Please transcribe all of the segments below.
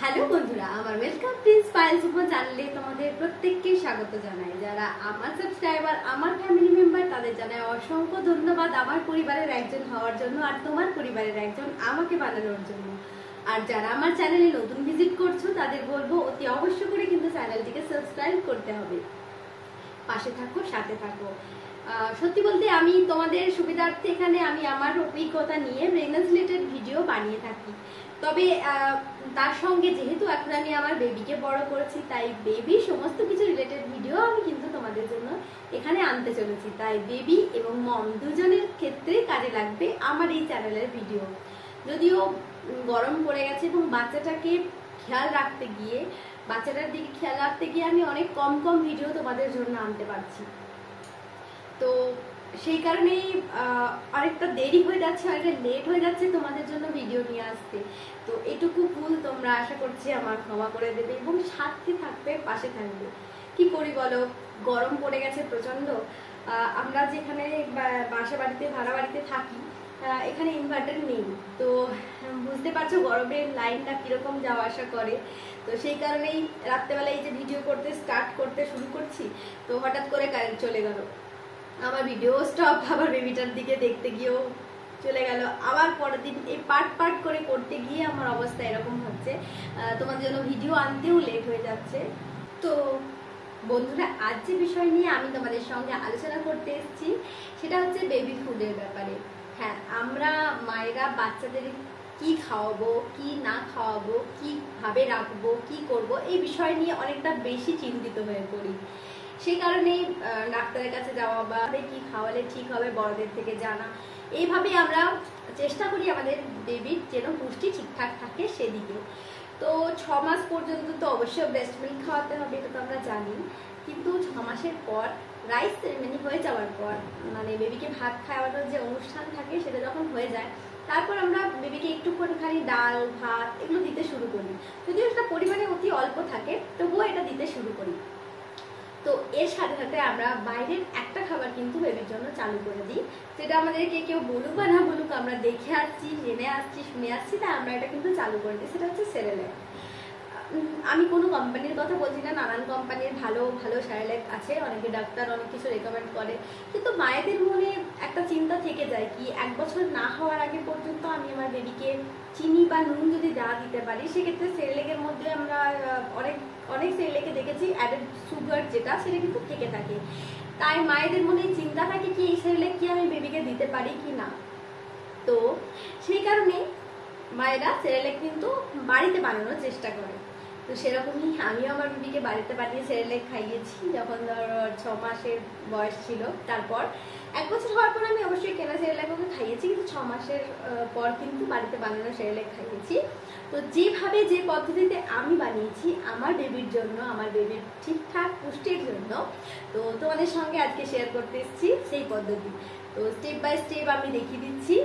Hello বন্ধুরা, আমার welcome Prince Payel's উপর চ্যানেলে তোমাদের প্রত্যেককে স্বাগত জানাই। যারা আমার সাবস্ক্রাইবার, আমার ফ্যামিলি মেম্বার, তাদের জানাই অসংখ্য ধন্যবাদ আমার পরিবারের একজন হওয়ার জন্য আর তোমার পরিবারের একজন আমাকে বানানোর জন্য। আর যারা আমার চ্যানেলে নতুন ভিজিট করছো তাদের বলবো অতি অবশ্য করে কিন্তু চ্যানেলটিকে সাবস্ক্রাইব করতে হবে। পাশে থাকো, সাথে থাকো। সত্যি বলতে আমি তোমাদের সুবিধার্থে এখানে আমি আমার অভিজ্ঞতা নিয়ে প্রেগন্যান্সি রিলেটেড ভিডিও বানিয়ে থাকি। তবে তার সঙ্গে যেহেতু এখন আমি আমার বেবিকে বড় করেছি, তাই বেবির সমস্ত কিছু রিলেটেড ভিডিও আমি কিন্তু তোমাদের জন্য এখানে আনতে চলেছি। তাই বেবি এবং মম দুজনের ক্ষেত্রে কাজে লাগবে আমার এই চ্যানেলের ভিডিও। যদিও গরম পড়ে গেছে এবং বাচ্চাটাকে খেয়াল রাখতে গিয়ে, বাচ্চাটার দিকে খেয়াল রাখতে গিয়ে আমি অনেক কম ভিডিও তোমাদের জন্য আনতে পারছি। তো সেই কারণেই অনেকটা দেরি হয়ে যাচ্ছে, অনেকটা লেট হয়ে যাচ্ছে তোমাদের জন্য ভিডিও নিয়ে আসতে। তো এটুকু ভুল তোমরা আশা করছি আমার ক্ষমা করে দেবে এবং সাথে থাকবে, পাশে থাকবে। কি করি বলো, গরম পড়ে গেছে প্রচণ্ড। আমরা যেখানে বাসা বাড়িতে, ভাড়া বাড়িতে থাকি, এখানে ইনভার্টার নেই। তো বুঝতে পারছো গরমের লাইনটা কীরকম যাওয়া আসা করে। তো সেই কারণেই রাত্রেবেলা এই যে ভিডিও করতে শুরু করছি, তো হঠাৎ করে কারেন্ট চলে গেল। আমার ভিডিও স্টপ, আবার বেবিটার দিকে দেখতে গিয়েও চলে গেল। আবার পরের দিন এই পার্ট করে করতে গিয়ে আমার অবস্থা এরকম হচ্ছে, তোমাদের জন্য ভিডিও আনতেও লেট হয়ে যাচ্ছে। তো বন্ধুরা, আজ যে বিষয় নিয়ে আমি তোমাদের সঙ্গে আলোচনা করতে এসেছি সেটা হচ্ছে বেবি ফুডের ব্যাপারে। হ্যাঁ, আমরা মায়েরা বাচ্চাদের কি খাওয়াবো, কি না খাওয়াবো, কিভাবে রাখবো, কি করব, এই বিষয় নিয়ে অনেকটা বেশি চিন্তিত হয়ে পড়ি। সেই কারণেই ডাক্তারের কাছে যাওয়া বা কি খাওয়ালে ঠিক হবে বড়দের থেকে জানা, এইভাবেই আমরা চেষ্টা করি আমাদের বেবির যেন পুষ্টি ঠিকঠাক থাকে সেদিকে। তো 6 মাস পর্যন্ত তো অবশ্যই ব্রেস্ট মিল্ক খাওয়াতে হবে, এটা তো আমরা জানি। কিন্তু 6 মাসের পর রাইস সেরেমনি হয়ে যাওয়ার পর, মানে বেবিকে ভাত খাওয়ানোর যে অনুষ্ঠান থাকে সেটা যখন হয়ে যায়, তারপর আমরা বেবিকে একটুখানি ডাল ভাত এগুলো দিতে শুরু করি। যদিও সেটা পরিমাণে অতি অল্প থাকে, তবুও এটা দিতে শুরু করি। তো এর সাথে সাথে আমরা বাইরের একটা খাবার কিন্তু বেবির জন্য চালু করে দিই, যেটা আমাদেরকে কেউ বলুক বা না বলুক, আমরা দেখে আসছি, জেনে আসছি, শুনে আসছি, তাই আমরা এটা কিন্তু চালু করে দিই। সেটা হচ্ছে সেরেল্যাক। আমি কোনো কোম্পানির কথা বলছি না, নানান কোম্পানির ভালো ভালো সেরেল্যাক আছে, অনেকে ডাক্তার অনেক কিছু রেকমেন্ড করে। কিন্তু মায়েদের মনে একটা চিন্তা থেকে যায় কি, 1 বছর না হওয়ার আগে পর্যন্ত আমি আমার বেবিকে চিনি বা নুন যদি দিতে পারি, সেক্ষেত্রে সেরেল্যাকের মধ্যে আমরা অনেক সেরেল্যাকে দেখেছি অ্যাডেড সুগার যেটা, সেটা কিন্তু থেকে থাকে। তাই মায়েদের মনে চিন্তা থাকে কি এই সেরেল্যাক কি আমি বেবিকে দিতে পারি কি না। তো সেই কারণে মায়েরা সেরেল্যাক কিন্তু বাড়িতে বানানোর চেষ্টা করে। তো সেরকমই আমিও আমার বেবিকে বাড়িতে বানিয়ে সেরেল্যাক খাইয়েছি যখন ধরো 6 মাসের বয়স ছিল। তারপর 1 বছর হওয়ার পর আমি অবশ্যই কেনা সেরেল্যাক ওকে খাইয়েছি, কিন্তু 6 মাসের পর কিন্তু বাড়িতে বানানো সেরেল্যাক খাইয়েছি। তো যেভাবে যে পদ্ধতিতে আমি বানিয়েছি আমার বেবির জন্য, আমার বেবির ঠিকঠাক পুষ্টির জন্য, তো তোমাদের সঙ্গে আজকে শেয়ার করতে এসেছি সেই পদ্ধতি। তো স্টেপ বাই স্টেপ আমি দেখিয়ে দিচ্ছি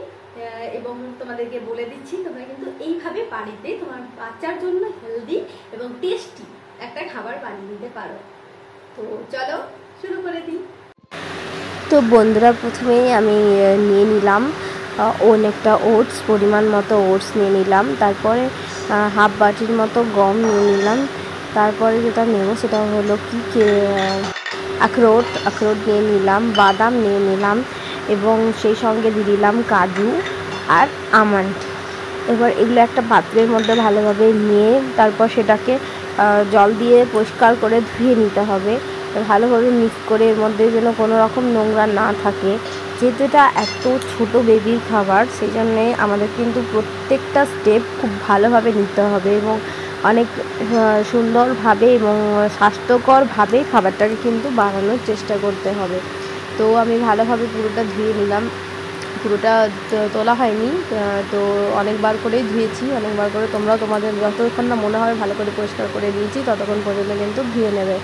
এবং তোমাদেরকে বলে দিচ্ছি তোমরা কিন্তু এইভাবে বাড়িতে তোমার বাচ্চার জন্য হেলদি এবং টেস্টি একটা খাবার বানিয়ে নিতে পারো। তো চলো শুরু করে দিই। তো বন্ধুরা, প্রথমেই আমি নিয়ে নিলাম অনেকটা ওটস, পরিমাণ মতো ওটস নিয়ে নিলাম। তারপরে হাফ বাটির মতো গম নিয়ে নিলাম। তারপরে যেটা নেব সেটা হলো আখরোট নিয়ে নিলাম, বাদাম নিয়ে নিলাম এবং সেই সঙ্গে দিয়ে দিলাম কাজু আর আমন্ড। এবার এগুলো একটা পাত্রের মধ্যে ভালোভাবে নিয়ে তারপর সেটাকে জল দিয়ে পরিষ্কার করে ধুয়ে নিতে হবে। ভালোভাবে মিক্স করে এর মধ্যে যেন কোনো রকম নোংরা না থাকে, যেহেতু এটা এত ছোটো বেবির খাবার, সেই জন্যে আমাদের কিন্তু প্রত্যেকটা স্টেপ খুব ভালোভাবে নিতে হবে এবং অনেক সুন্দরভাবে এবং স্বাস্থ্যকরভাবে খাবারটাকে কিন্তু বানানোর চেষ্টা করতে হবে। তো আমি ভালোভাবে পুরোটা ধুয়ে নিলাম, পুরোটা তোলা হয়নি, তো অনেকবার করেই ধুয়েছি, অনেকবার করে তোমরাও তোমাদের যতক্ষণ না মনে হয় ভালো করে পরিষ্কার করে দিয়েছি ততক্ষণ পর্যন্ত কিন্তু ধুয়ে নেবে।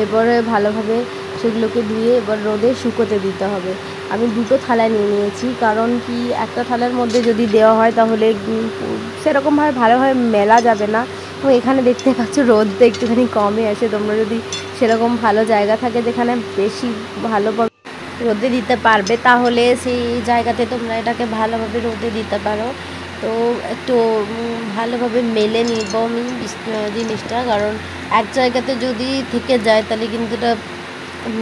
এবারে ভালোভাবে সেগুলোকে ধুয়ে এবার রোদে শুকোতে দিতে হবে। আমি 2টো থালা নিয়ে নিয়েছি, কারণ কি একটা থালার মধ্যে যদি দেওয়া হয় তাহলে সেরকমভাবে ভালোভাবে মেলা যাবে না। এবং এখানে দেখতে পাচ্ছ রোদটা একটুখানি কমে আসে, তোমরা যদি সেরকম ভালো জায়গা থাকে যেখানে বেশি ভালোভাবে রোদে দিতে পারবে, তাহলে সেই জায়গাতে তোমরা এটাকে ভালোভাবে রোদে দিতে পারো। তো একটু ভালোভাবে মেলে নিব আমি জিনিসটা, কারণ এক জায়গাতে যদি থেকে যায় তাহলে কিন্তু এটা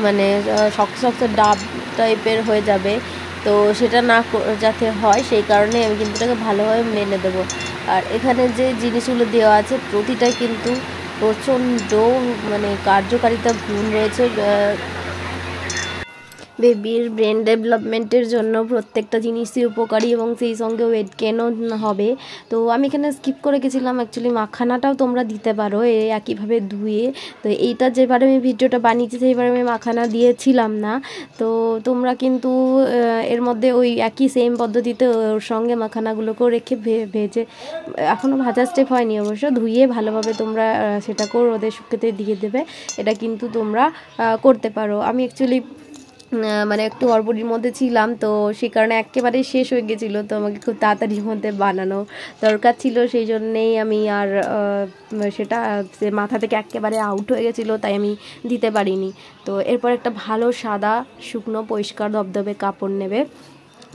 মানে শক্ত শক্ত ডাব টাইপের হয়ে যাবে। তো সেটা না যাতে হয় সেই কারণে আমি কিন্তু এটাকে ভালোভাবে মেলে দেবো। আর এখানে যে জিনিসগুলো দেওয়া আছে প্রতিটা কিন্তু প্রচণ্ড মানে কার্যকারিতা গুণ রয়েছে। বেবির ব্রেন ডেভেলপমেন্টের জন্য প্রত্যেকটা জিনিসই উপকারী এবং সেই সঙ্গে ওয়েট গেনও হবে। তো আমি এখানে স্কিপ করে গেছিলাম, অ্যাকচুয়ালি মাখানাটাও তোমরা দিতে পারো একইভাবে ধুয়ে। তো এইটা যেবারে আমি ভিডিওটা বানিয়েছি সেইবারে আমি মাখানা দিয়েছিলাম না। তো তোমরা কিন্তু এর মধ্যে ওই একই সেম পদ্ধতিতে ওর সঙ্গে মাখানাগুলোকেও রেখে ভেজে, এখনও ভাজা স্টেপ হয়নি অবশ্য, ধুয়ে ভালোভাবে তোমরা সেটাকেও রোদে শুকোতে দিয়ে দেবে। এটা কিন্তু তোমরা করতে পারো। আমি অ্যাকচুয়ালি মানে একটু হড়বড়ির মধ্যে ছিলাম, তো সেই কারণে একেবারেই শেষ হয়ে গেছিলো, তো আমাকে খুব তাড়াতাড়ির মধ্যে বানানো দরকার ছিল, সেই জন্যেই আমি আর সেটা মাথা থেকে একেবারে আউট হয়ে গেছিলো, তাই আমি দিতে পারিনি। তো এরপর একটা ভালো সাদা শুকনো পরিষ্কার দবদবে কাপড় নেবে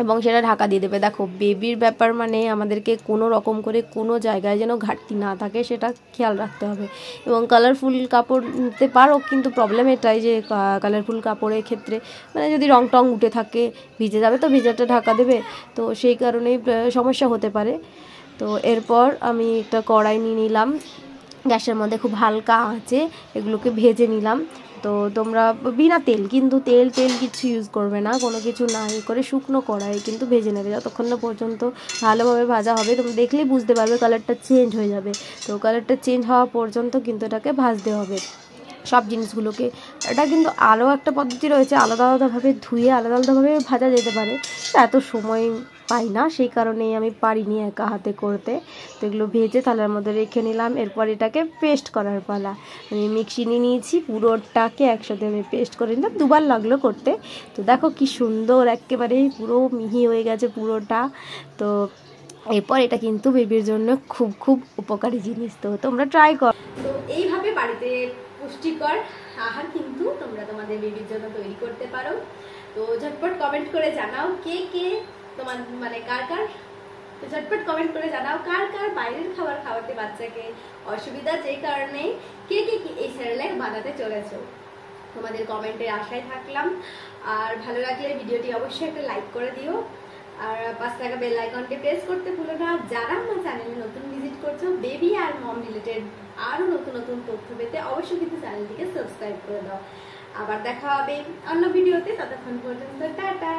এবং সেটা ঢাকা দিয়ে দেবে। দেখো বেবির ব্যাপার মানে আমাদেরকে কোনো রকম করে কোনো জায়গায় যেন ঘাটতি না থাকে সেটা খেয়াল রাখতে হবে। এবং কালারফুল কাপড় নিতে পারো, কিন্তু প্রবলেম এটাই যে কালারফুল কাপড়ের ক্ষেত্রে মানে যদি রং টং উঠে থাকে ভিজে যাবে, তো ভিজাটা ঢাকা দেবে, তো সেই কারণেই সমস্যা হতে পারে। তো এরপর আমি একটা কড়াই নিয়ে নিলাম, গ্যাসের মধ্যে খুব হালকা আঁচে এগুলোকে ভেজে নিলাম। তো তোমরা বিনা তেল, কিন্তু তেল কিছু ইউজ করবে না, কোনো কিছু না করে শুকনো কড়াই কিন্তু ভেজে নেবে যতক্ষণ না পর্যন্ত ভালোভাবে ভাজা হবে। তোমরা দেখলেই বুঝতে পারবে কালারটা চেঞ্জ হয়ে যাবে। তো কালারটা চেঞ্জ হওয়া পর্যন্ত কিন্তু এটাকে ভাজতে হবে সব জিনিসগুলোকে। এটা কিন্তু আরও একটা পদ্ধতি রয়েছে, আলাদা আলাদাভাবে ধুয়ে আলাদা আলাদাভাবে ভাজা যেতে পারে, এত সময় পাই না সেই কারণেই আমি পারিনি একা হাতে করতে। তো এগুলো ভেজে থালার মধ্যে রেখে নিলাম। এরপর এটাকে পেস্ট করার পালা। আমি মিক্সি নিয়ে নিয়েছি, পুরোটাকে একসাথে আমি পেস্ট করে নিলাম, দুবার লাগলো করতে। তো দেখো কি সুন্দর একেবারেই পুরো মিহি হয়ে গেছে পুরোটা। তো এরপর এটা কিন্তু বেবির জন্য খুব খুব উপকারী জিনিস, তো তোমরা ট্রাই করো। তো এইভাবে বাড়িতে পুষ্টিকর আহার কিন্তু তোমরা তোমাদের বেবির জন্য তৈরি করতে পারো। তো ঝটপট কমেন্ট করে জানাও কে কে তোমার মানে কার কার, তো ঝটপট কমেন্ট করে জানাও কার কার বাইরের খাবার খাওয়াতে বাচ্চাকে অসুবিধা, যেই কারণে কে কে এই সেরেল্যাক বানাতে চলেছো। তোমাদের কমেন্টের আশায় থাকলাম। আর ভালো লাগলে ভিডিওটি অবশ্যই একটা লাইক করে দিও, আর পাঁচ টাকা বেল আইকনটি প্রেস করতে ভুলো না। যারা আমার চ্যানেলে নতুন ভিজিট করছো, বেবি আর মম রিলেটেড আরও নতুন নতুন তথ্য পেতে অবশ্যই কিন্তু চ্যানেলটিকে সাবস্ক্রাইব করে দাও। আবার দেখা হবে অন্য ভিডিওতে, ততক্ষণ পর্যন্ত টাটা।